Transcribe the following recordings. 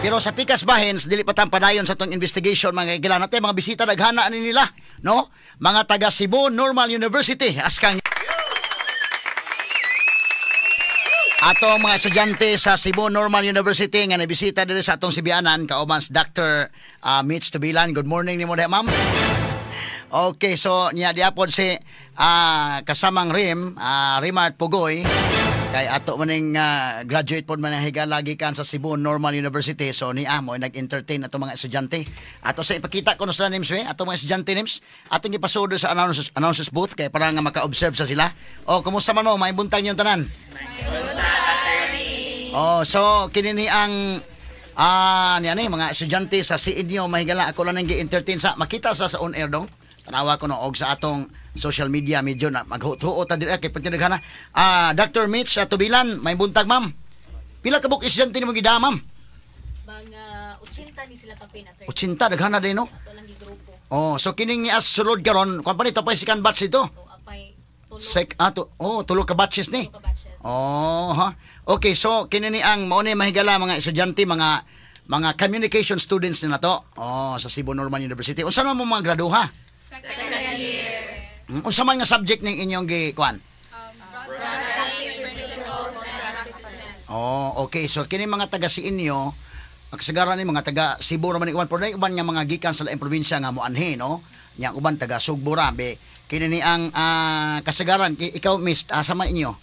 Pero sa Pikas Bahens, dili pa padayon sa itong investigation, mga kailangan natin, mga bisita naghana ni nila, no? Mga taga Cebu Normal University, askang atong mga estudyante sa Cebu Normal University nga nabisita diri sa atong Sibianan, kauban si Dr. Mitch Tubilan. Good morning ni mo de, ma'am. Okay, so niya diapon si kasamang Rimart Pugoy. Kay ato maning graduate pod man higa lagi kan sa Cebu Normal University. So ni mo nag-entertain ato mga estudyante. Ato sa ipakita ko no sila names ato mga estudyante names. Ating ipasudo sa announcers booth kay para nga maka-observe sa sila. O kumusta man mo? May buntag niyong tanan? May buntag, attorney. Oh, so kini ni ang mga estudyante sa CEDU mahigala ako lang nang gi-entertain sa makita sa on air dong. Tanawa ko no og sa atong social media medyo na maghuot-huot ta diri kay pagtinaghana. Dr. Mitch Tubilan, may buntag ma'am. Pila ka buk estudyante nimo gida ma'am? Mga 80 ni sila kapin at 80 daghana din no. Ato lang gigrupo. Oh, so kining ni as sulod karon, kuan pa nito pa second batch ito. Apay tulo. Tulo ka batches ni. Tulo ka batches. Oh, ha. Okay, so kini ni ang mao ni mahigala mga estudyante, mga communication students na to. Oh, sa Cebu Normal University. Unsa man mo mga graduha? Second year. Unsa man nga subject ning inyong gikuan? Broadcasting principles and practices. Oh, okay. So kini mga taga si inyo, ang kasagaran ni mga taga Cebu ra man iwan por uban nga mga gikan sa laing probinsya nga moanhi, no? Nya uban taga Sugbo ra be. Kini ni ang kasagaran ikaw miss asa man inyo?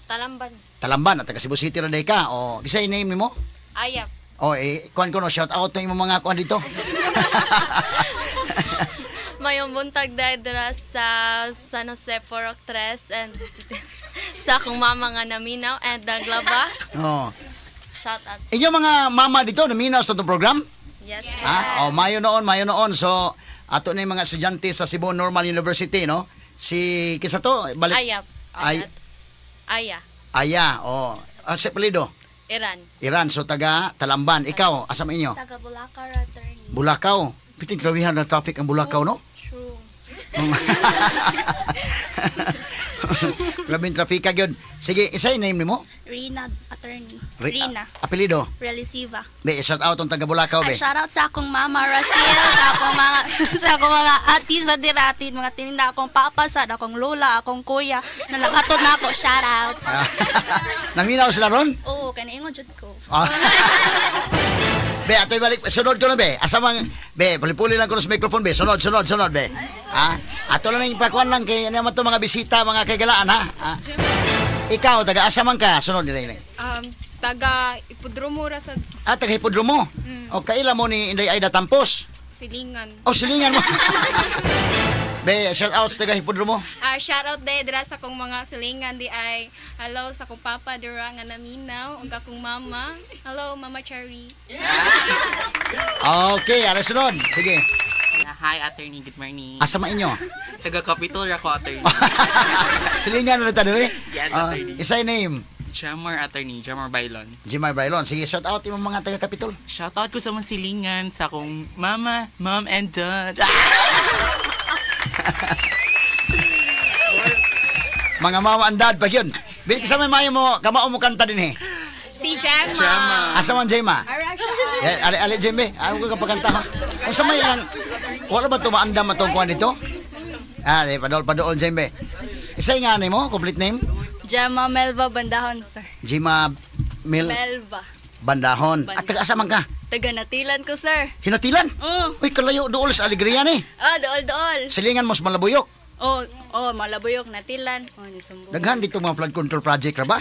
Talamban. Talamban at taga Cebu City ra day ka. Oh, kisay name nimo? Ayap. Oh, kuan ko no shout out to imong mga kuan dito. Mayong buntag dahil sa San Jose Porok 3 and sa akong mama nga naminaw and naglaba. Oh. Shout out. Inyo mga mama dito naminaw sa itong program? Yes. Oh, mayo noon. So, ato na yung mga estudyante sa Cebu Normal University, no? Si, kisa to? Balik. Ayap. Aya. Aya, oh. Si Palido? Iran, so taga Talamban. Ikaw, asa man inyo? Taga Bulacaw, attorney. Bulacau. Piting grawihan ng traffic ang Bulacau, no? True. Grabing trafika yun. Sige, isa yung name ni mo? Rina, attorney. Rina. Apelido? Relisiva. Be, shout out ang taga Bulacau, be. Shout out sa akong mama Rasil, sa akong mga ati sa dirati, mga tininda akong papa, sa akong lola, akong kuya, na naghatod na ako. Shout out. Naminaw sila ron? Oo, kanaingon jud ko. Be, ato'y balik. Sunod ko na, be. Asamang, be, puli-puli lang ko sa microphone, be. Sunod, be. Ato lang yung pakuan lang kay naman to mga bisita, mga kagalaan, ha? Ikaw, taga asamang ka. Sunod nila. Taga Ipodromo ra sa Taga Hipodromo. O, kaila mo ni Inday Aida Tampos? Silingan. Oh, silingan mo. Be, shout out sa taga Hipodromo. Shout out dira sa kong mga silingan di ay hello sa kong papa dira nga naminaw ug akong mama. Hello Mama Cherry. Okay, ara sunod. Sige. Hi, attorney. Good morning. Asa man inyo? Taga Capitol ra ko, attorney. Silingan na ta diri? Yes, attorney. Isay name? Jamar, attorney. Jamar Bailon. Jimar Bailon. Sige, shout out imong mga taga Capitol. Shout out ko sa mga silingan sa akong mom and dad. Mga mama and dad pag yun. Bilik sa may mayo mo, kamao mo kanta din eh. Si Gemma. Asa man Jema? Ali Jembe, ako ka pagkanta. Kung sa may ang wala ba tumaandam atong kuan dito? Padol Jembe. Isa nga name mo, complete name? Gemma Melva Bandahon, sir. Jema Melva Bandahon. At taga asa man ka? Taga Natilan ko, sir. Hinatilan? Uy, kalayo dool sa Alegria ni. Dool. Silingan mo sa Malabuyok. Malabuyok, Natilan. Nisumbo. Daghan dito mga flood control project ra ba?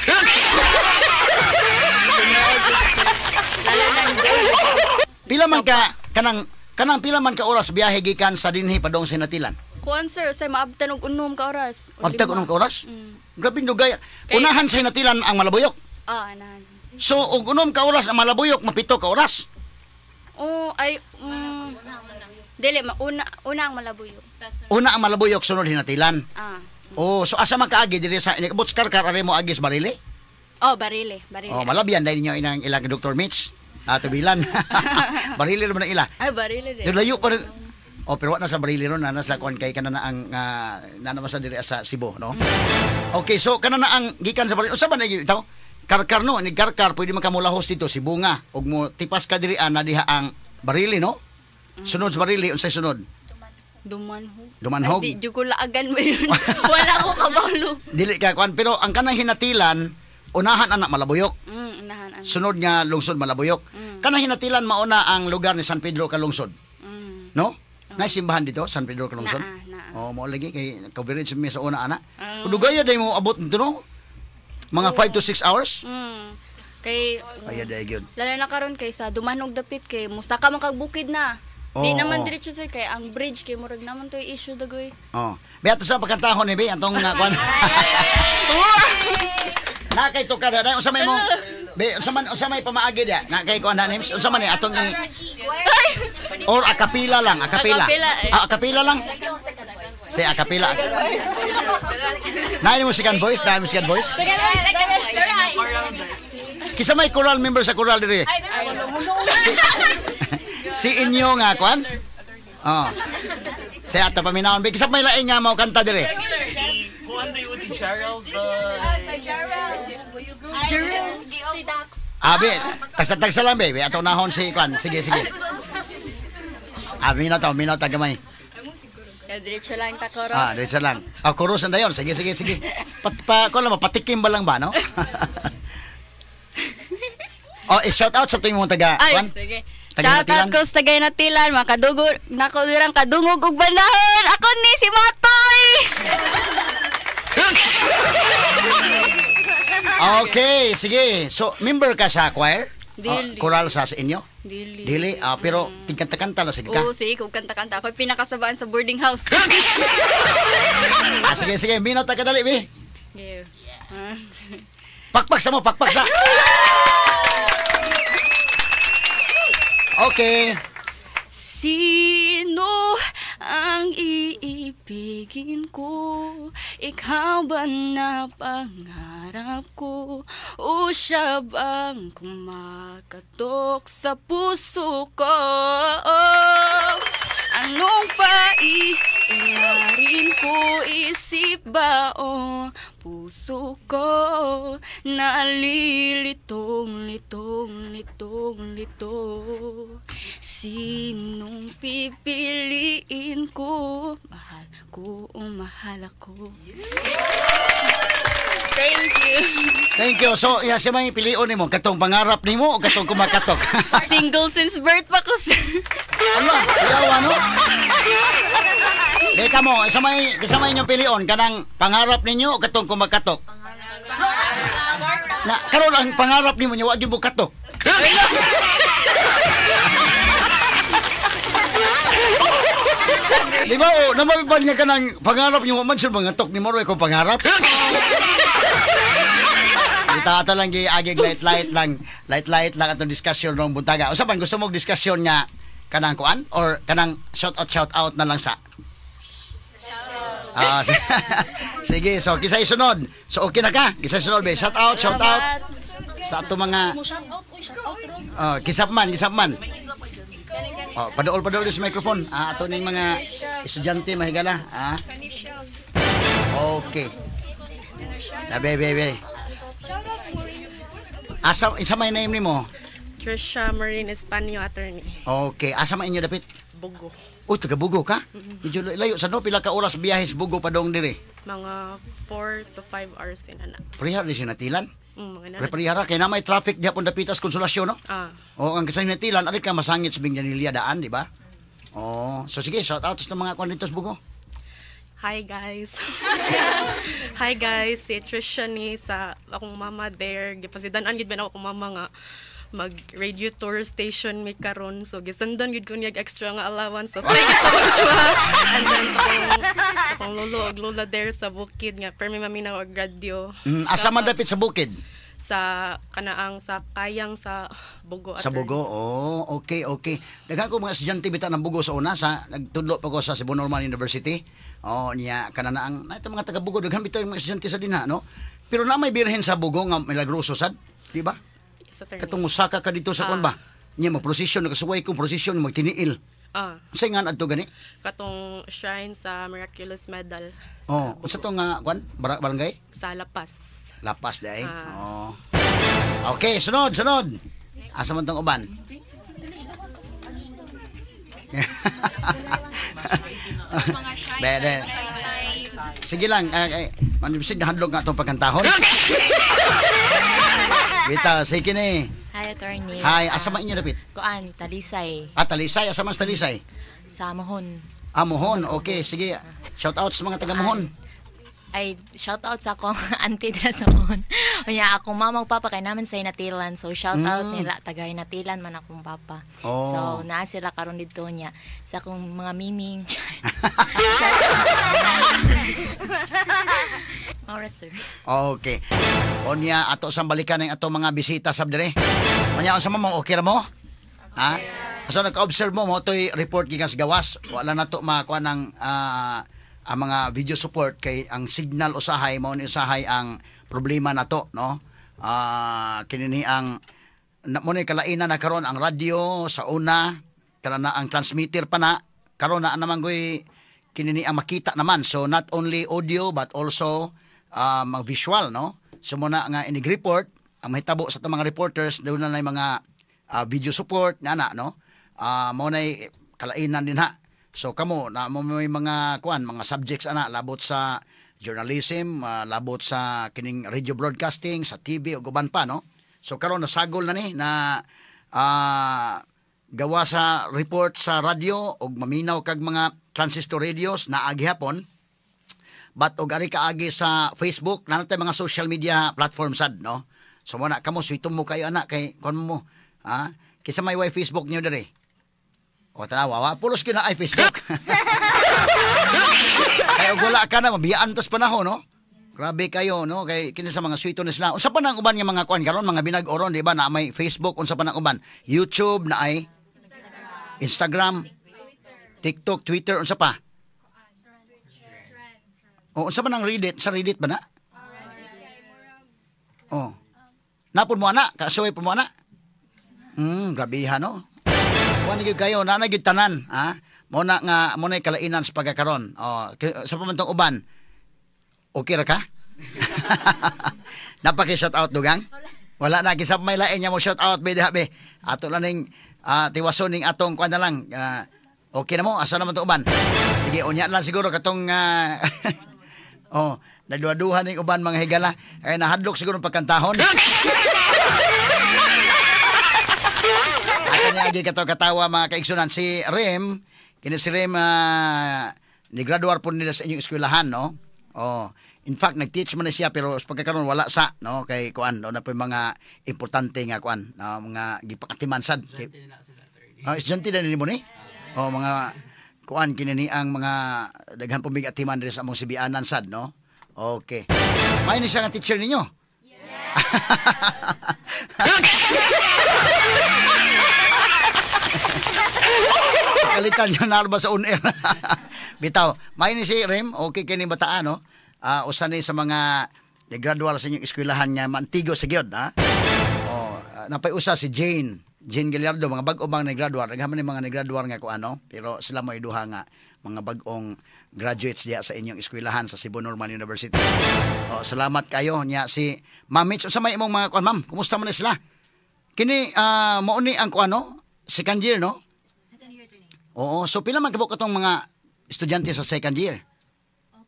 Pila man ka kanang pila man ka oras biyahe gikan sa dinhi padong sa Natilan? Kuan, sir, say maabtan og unom ka oras. Abtag unong ka oras? Grabe dugay. Unahan sa Natilan ang Malabuyok. Anahan. So og unom ka oras ang Malabuyok, mapito ka oras. Dili, una ang Malabuyok. Una ang Malabuyok, sunod Hinatilan. So asa man kaagi diri sa Butskar are mo agis Barili? Barili. Malabyan dahil ninyo ilang Dr. Mitch. Tubilan. Barili naman ang ila. Barili din. Layo pa rin. Pero wala na sa Barili ron, nanas lakuan kay kanana ang nanama sa diri sa Cebu, no? Okay, so kanana ang gikan sa Barili. Usa ba na itaw? karkar no, ni karkar pwede man ka mo lahos dito si bunga ug mo tipas ka diri na diha ang barili no. Sunod sa barili unsay sunod? Dumanhog. Di jud ko laagan mo yun. Wala ko kabalo. Dili ka kuan pero ang kanang hinatilan unahan anak Malabuyok. Unahan. Sunod nga lungsod Malabuyok. Kanang hinatilan mauna ang lugar ni San Pedro Calungsod. No? Nay simbahan dito San Pedro Calungsod. Oh, mo lagi kay coverage mi sa una ana. Kudugaya day mo abot dito no. Mga 5 to 6 hours. Kay Ay day gyud. lalo na karon kay sa Dumanog dapit kay musaka man kag bukid na. Di naman diretso sir kay ang bridge kay murag naman to issue dagoy. Oh. Beato sa pagkantahon ni be atong kuan. Na kay to kada unsa may mo be unsa may pamaagi dia na kay kuan names unsa man ni atong or akapila lang akapila akapila lang say akapila na mo second voice kisa may choral member sa choral diri si inyo nga kuan oh say ato paminawon be kisa may lain nga mao kanta diri Si Gerald. Si Dax. Abi, kasatag sa lang baby. Ato nahon si Kwan. Sige. Minota gamay. Diretso lang ta koros. Diretso lang. Chorus na yun. Sige. Kung lang, patikim ba lang ba, no? I-shout out sa tuwing mong taga. Ay, Kwan? sige. Taga Shout out Natilan? ko sa Tagay Natilan, mga kadugog, nakudirang kadungog ug bandahon. Ako ni si Matoy. Okay, sige. So, member ka sa choir? Dili. Choral sa inyo? Dili. Dili? Pero, tingkanta-kanta lang sige ka. Oo, sige, kung kanta-kanta. Ako pinakasabaan sa boarding house. Sige. Minota ka dali, be. Yeah. Pakpak sa. Okay. Sino ang iibigin ko? Ikaw ba na pangarap ko? O siya bang kumakatok sa puso ko? Anong pailarin ko? Isip ba o puso ko? Nalilitong lito. Sinong pipiliin ko? Mahal ko o mahal ako? Thank you. So, siya may pilion nimo katong pangarap nimo o katong kumakatok? Single since birth pa ko, sir. Ano? Yawa no? Deka mo, isa may inyong pilion kanang pangarap ninyo o katong kumakatok? Na karon ang pangarap nimo nya wa gyud mo katok. Di ba o namabiban nga kanang pangarap nyo man sure mga tok ni Moroy kung pangarap. Ita lang giagig light lang atong discussion rong buntaga. Usa man gusto mo discussion nga kanang kuan or kanang shout out na lang sa. Sige, so kisay sunod. So okay na ka? Kisay sunod be. Shout out sa ato mga kisap man. Paduol sa microphone. Ato ning mga estudyante mahigala. Okay. Bebe. Asa isa may name nimo? Trisha Marine Espanyo, attorney. Okay, asa man inyo dapit? Bugo. Taga Bugo ka? Medyo layo sa no pila ka oras biyahe sa Bugo padong diri. Mga 4 to 5 hours din na. Prihar di sinatilan. Mga Prihara kay na may traffic diha pon dapitas konsolasyon no? O ang kasinatilan ari ka masangit sa Binyanilya daan, di ba? So sige, shout out sa mga kwalitos Bugo. Hi guys. Hi guys, si Trisha ni sa akong mama there. Gipasidan-an gid ba ako akong mama nga mag radio tour station mi karon, so gisandan gid ko niya extra nga allowance, so thank you so much ma. And then akong lolo ug lola there sa bukid nga permi maminaw og radio. Asa man dapit sa bukid? Sa kanaang sa kayang sa Bugo. Sa Bugo. Okay. Daghan ko mga estudyante bita ng Bugo sa una sa nagtudlo pa ko sa Cebu Normal University. Niya kananaang na ito mga taga Bugo daghan bitaw mga estudyante sa dinha no. Pero na may birhen sa Bugo nga milagroso sad, di ba? Katong musaka ka dito sa kon ba? Niya mag-procession nakasuway kong procession magtiniil. Unsay nga adto gani? Katong shrine sa Miraculous Medal. Unsa to nga kwan? Barangay? Sa Lapas. Lapas day. Oh. Okay, sunod. Asa man tong uban? Mga shy. Bede. Sige lang, manibsig na handlog nga itong pagkantahon. Bita, sige ni. Hi, attorney. Hi, asa man inyo dapit? Kuan, Talisay. Talisay, asa man sa Talisay? Sa Mohon. Mohon, okay, sige. Shout out sa mga taga Mohon. Ay, shout out sa akong auntie dira sa Mohon. Unya, akong mama ug papa kay naman sa Inatilan. So, shout out nila. Taga Inatilan man akong papa. Oh. So, naa sila karon dito niya. Sa akong mga miming. Alright, sir. Okay. Onya, ato sa balikan ng ato mga bisita sab dire. Onya, unsa mo okay ra mo? Ha? So, nagka-observe mo to'y report gikas gawas. Wala na to makuha ng ang mga video support kay ang signal usahay mao ni usahay ang problema nato no kinini ang mo ni kalainan na karon ang radio sa una kana ang transmitter pa na karon na naman goy kinini ang makita naman so not only audio but also mga visual no so muna nga inig report ang mahitabo sa mga reporters daw na mga video support na no mo nay kalainan din ha. So kamo na mo may mga mga subjects labot sa journalism, labot sa kining radio broadcasting, sa TV ug uban pa no. So karon nasagol na ni na gawa sa report sa radio ug maminaw kag mga transistor radios na agi hapon. But og ari kaagi sa Facebook na natay mga social media platforms sad no. So mo na kamo suitom mo kayo ana kay kon mo kisa may Facebook niyo diri. O tanawa, pulos ko na ay Facebook. Kaya wala ka na, mabiyaan tas panahon, no? Grabe kayo, no? Kay kini sa mga sweeto ni sila. Unsa pa nang uban nga mga kuan karon, mga binag-oron, di ba? Na may Facebook, unsa pa nang uban? YouTube na ay Instagram, TikTok, Twitter, unsa pa? O unsa pa nang Reddit? Sa Reddit ba na? Oh. Napon mo ana, kasuway po mo ana. Grabihan, no? Kuan gyud kayo na gyud tanan mo na nga mo na kalainan sa pagkakaron sa pamantong uban okay ra ka napaki shout out dugang wala na kisap may lain nya mo shout out be habi ato lang ning tiwason ning atong kuan na lang okay na mo asa naman to uban sige unya lang siguro katong nagduha-duha ning uban mga higala ay nahadlok siguro pagkantahon. Ato niya agi katawa mga kaigsunan si Rem kini si Rem ni graduar po nila sa inyong eskwelahan no in fact nag-teach man na siya pero pagkakaroon wala sa no kay kuan na po mga importante nga kuan mga gipakatiman sad estudyante na nimo ni mga kuan kini ni ang mga daghan pumigatiman diri sa among sibianan sad no okay may ni siya nga teacher ninyo kalitan yun na ba sa on-air. Bitaw, may ni si Rem, okay kini bataan, no? Usa ni sa mga nag-graduate sa inyong eskwelahan nga mantigo sa gyud, ha? Napay usa si Jane Gallardo, mga bag-o bang nag-graduate, naghaman ni mga nag-graduate nga ko ano, pero sila mo iduha nga mga bag-ong graduates diya sa inyong eskwelahan sa Cebu Normal University. Salamat kayo niya si Ma'am Mitch. Sa may imong mga kuan, ma'am, kumusta man sila? Kini mao ni ang kuano, second year, no? Oo, so pila man kabuk katong mga estudyante sa second year?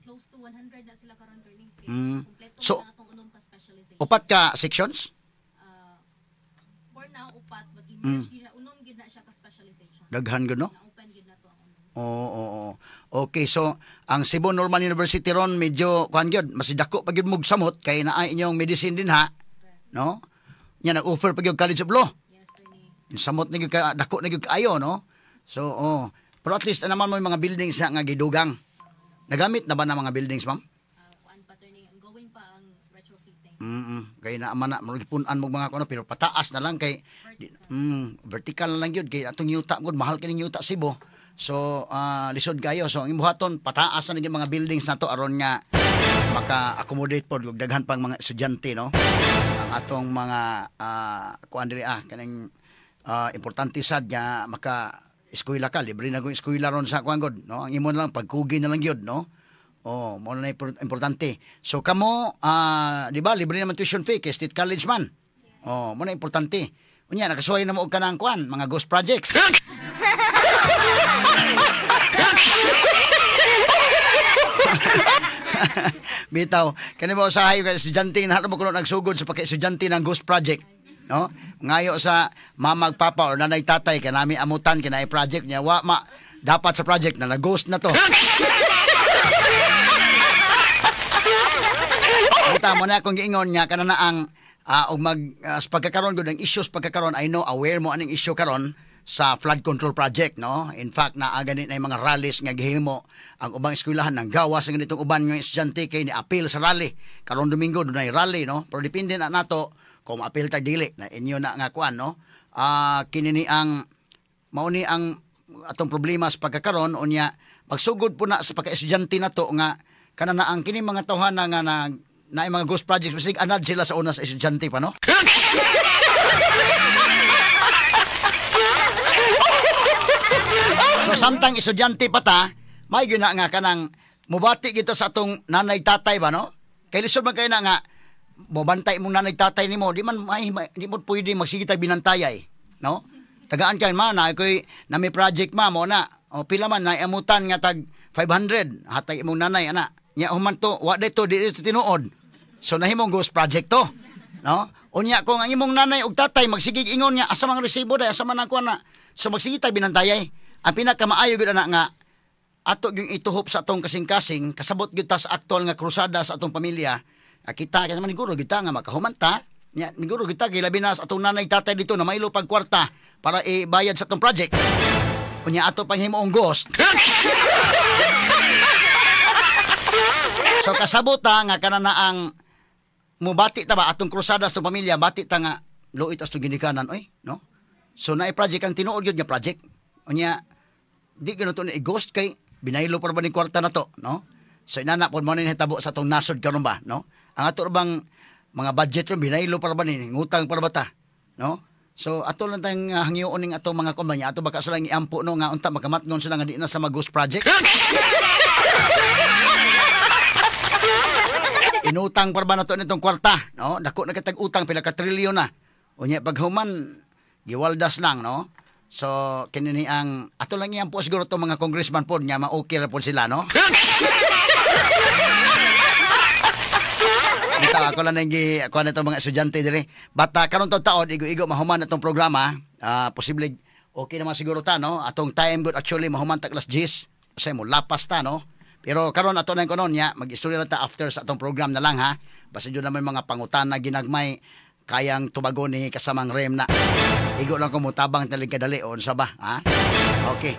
Close to 100 na sila karon training. So, na atong unom ka specialization. Upat ka sections? For now upat but emerge gid na unom gid na siya ka specialization. Daghan gud no? Na-open gid na to ang unom. Oo. Okay, so ang Cebu Normal University ron medyo kuan gyud, mas dako pa gyud mog samot kay naay inyong medicine din ha. No? Nya nag-offer pa gyud College of Law. Yes, training. Samot na gyud ka dako na gyud kaayo, no? So, pero at least naman mo yung mga buildings na nga gidugang. Nagamit na ba na mga buildings, ma'am? Kuan pa training, ongoing pa ang retrofitting. Kay na man na punan mo mga kuno pero pataas na lang kay vertical na lang gyud kay atong yuta gud mahal kining yuta Cebu. So, lisod kayo. So, ang imbuhaton pataas na gyud mga buildings na to aron nga maka-accommodate pod og daghan pang mga estudyante, no? Ang atong mga kuan diri kaning importante sad nga maka eskwela ka, libre na kung eskwela ron sa kuan god, no? Ang imo lang pagkugi na lang gyud, no? Oh, mo na importante. So kamo di ba libre naman tuition fee kay state college man. Oh, mo na importante. Unya nakasuway na mo og kanang kuan, mga ghost projects. Bitaw, kani mo usahay kay estudyante na mo kuno nagsugod sa pagka-estudyante ng ghost project, no? Ngayo sa mamag papa or nanay tatay kanami amutan kinay project niya wa dapat sa project na ghost na to. Kita mo na akong giingon niya kanana ang og sa pagkakaroon gud ng issues pagkakaroon I know aware mo aning issue karon sa flood control project, no? In fact, ganit na yung mga rallies nga gihimo ang ubang eskwelahan ng gawas ng ganitong uban ng estudyante kay ni-appeal sa rally. Karon Domingo doon ay rally, no? Pero depende na nato kung ma-appeal ta dili na inyo na nga kuan, no? Kinini ang mauni ang atong problema sa pagkakaroon unya magsugod po na sa pagka-estudyante nato nga kanana ang kini mga tawhana nga na mga ghost projects bisig anad sila sa una sa estudyante pa, no? So samtang estudyante pa ta, may gina nga kanang mubati gito sa atong nanay tatay ba, no? Kay lisod man kay na nga mobantay mong nanay tatay nimo, di mo pwede magsigitag binantayay, no? Tagaan kay man na koy na may project mo na. O pila man na amutan nga tag 500 hatay imong nanay ana. Nya human to wa dito di tinuod. So nahimong ghost project to, no? Unya kung ang imong nanay ug tatay magsigig ingon niya asa man resibo day asa man ako na. So magsigitag binantayay. Ang pinakamaayo gud ana nga ato gyud ituhop sa atong kasing-kasing kasabot gyud ta sa aktual nga krusada sa atong pamilya. Kita kay naman siguro kita nga makahumanta. Nya siguro kita kay labi na sa atong nanay tatay dito na mailo pag kwarta para ibayad sa atong project. Unya ato pang himuong ghost. So kasabot ta nga kanana ang mubati ta ba atong krusada sa atong pamilya, bati ta nga luit as tong ginikanan oy, no? So naay project ang tinuod gyud nga project. Unya di gano to ni ghost kay binaylo pa ba ni kwarta na to, no? So inana pod mo ni hitabo sa tong nasod karon ba, no? Ang ato bang mga budget ron binaylo para ba ni ngutang para ba ta, no? So ato lang tayong hangyoon ning atong mga kumpanya ato baka sila iampo no nga unta makamatnon sila nga di na sa mga ghost project. Inutang para ba na to nitong kwarta, no? Dako na katag utang pila ka trilyon na. Unya paghuman giwaldas lang, no? So, kinini ang ato lang yan po siguro itong mga congressman po niya ma-okay na po sila, no? Dito, ako lang nang ako na itong mga estudyante dire. But karon to taon, igo-igo mahuman na itong programa. Posible, okay naman siguro ta, no? Atong time good actually mahuman ta class 10. Kasi mo, lapas ta, no? Pero karon ato na yung konon niya, mag-istorya na ta after sa atong program na lang, ha? Basta yun naman mga pangutan na ginagmay kayang tubago ni kasamang rem na. Igo lang kumutabang talig kadali o sa ba, ha? Okay.